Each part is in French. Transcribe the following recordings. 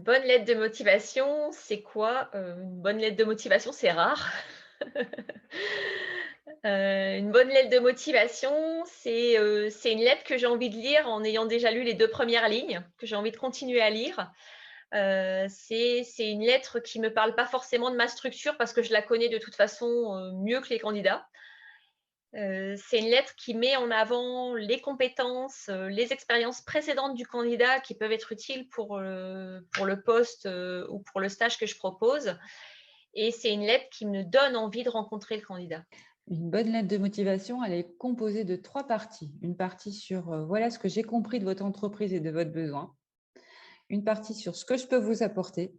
bonne lettre de motivation, c'est quoi? Une bonne lettre de motivation, c'est rare. Une bonne lettre de motivation, c'est une lettre que j'ai envie de lire en ayant déjà lu les 2 premières lignes, que j'ai envie de continuer à lire. C'est une lettre qui me parle pas forcément de ma structure parce que je la connais de toute façon, mieux que les candidats. C'est une lettre qui met en avant les compétences, les expériences précédentes du candidat qui peuvent être utiles pour le poste, ou pour le stage que je propose, et c'est une lettre qui me donne envie de rencontrer le candidat. Une bonne lettre de motivation, elle est composée de 3 parties. Une partie sur, voilà ce que j'ai compris de votre entreprise et de votre besoin. Une partie sur ce que je peux vous apporter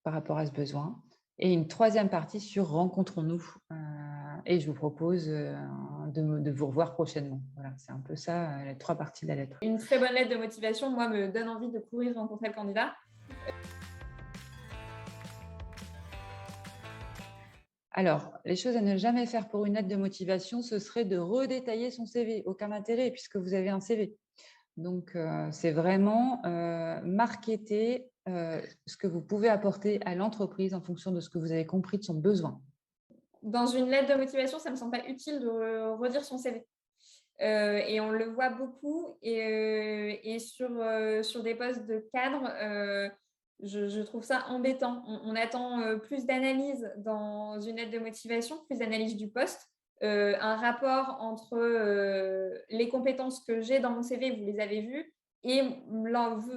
par rapport à ce besoin et une troisième partie sur rencontrons-nous, et je vous propose, de vous revoir prochainement. Voilà, c'est un peu ça, les 3 parties de la lettre. Une très bonne lettre de motivation, moi, me donne envie de courir rencontrer le candidat. Alors, les choses à ne jamais faire pour une lettre de motivation, ce serait de redétailler son CV. Aucun intérêt puisque vous avez un CV. Donc, c'est vraiment, marketer, ce que vous pouvez apporter à l'entreprise en fonction de ce que vous avez compris de son besoin. Dans une lettre de motivation, ça me semble pas utile de redire son CV. Et on le voit beaucoup et sur des postes de cadre, je trouve ça embêtant. On attend, plus d'analyse dans une lettre de motivation, plus d'analyse du poste, un rapport entre, les compétences que j'ai dans mon CV, vous les avez vues, et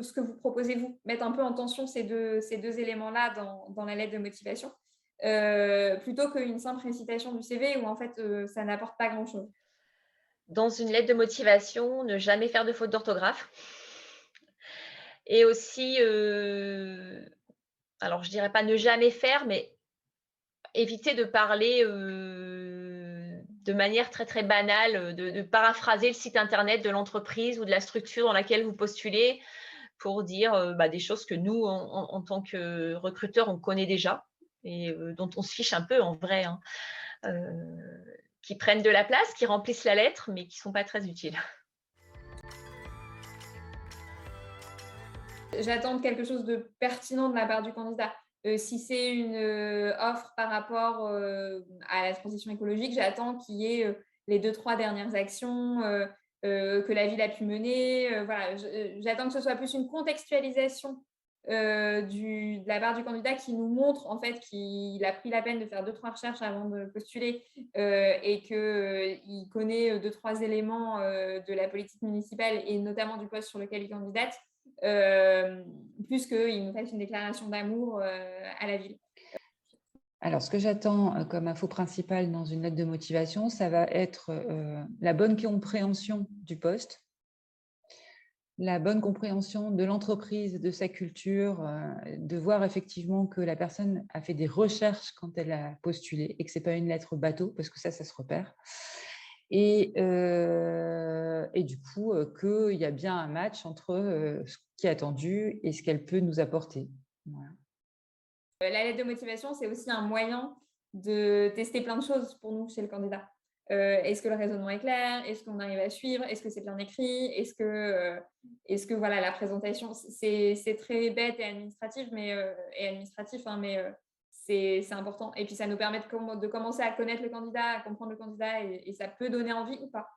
ce que vous proposez vous. Mettre un peu en tension ces deux éléments-là dans la lettre de motivation, plutôt qu'une simple récitation du CV où en fait, ça n'apporte pas grand-chose. Dans une lettre de motivation, ne jamais faire de faute d'orthographe, et aussi, alors je dirais pas ne jamais faire, mais éviter de parler, de manière très, très banale, de paraphraser le site internet de l'entreprise ou de la structure dans laquelle vous postulez pour dire, bah, des choses que nous, en tant que recruteurs, on connaît déjà et dont on se fiche un peu en vrai, hein, qui prennent de la place, qui remplissent la lettre, mais qui sont pas très utiles. J'attends quelque chose de pertinent de la part du candidat. Si c'est une, offre par rapport, à la transition écologique, j'attends qu'il y ait, les deux-trois dernières actions, que la ville a pu mener, voilà. J'attends que ce soit plus une contextualisation, de la part du candidat qui nous montre, en fait, qu'il a pris la peine de faire deux-trois recherches avant de postuler, et qu'il connaît, 2-3 éléments, de la politique municipale et notamment du poste sur lequel il candidate. Euh, Plus qu'il nous fasse une déclaration d'amour à la ville. Alors, ce que j'attends, comme info principale dans une lettre de motivation, ça va être, la bonne compréhension du poste, la bonne compréhension de l'entreprise, de sa culture, de voir effectivement que la personne a fait des recherches quand elle a postulé et que c'est pas une lettre bateau parce que ça se repère et du coup, qu'il y a bien un match entre, ce qui est attendu et ce qu'elle peut nous apporter. Voilà. La lettre de motivation, c'est aussi un moyen de tester plein de choses pour nous chez le candidat. Est-ce que le raisonnement est clair? Est-ce qu'on arrive à suivre? Est-ce que c'est bien écrit? Est-ce que voilà, la présentation, c'est très bête et administratif, mais c'est important. Et puis, ça nous permet de commencer à connaître le candidat, à comprendre le candidat, et ça peut donner envie ou pas.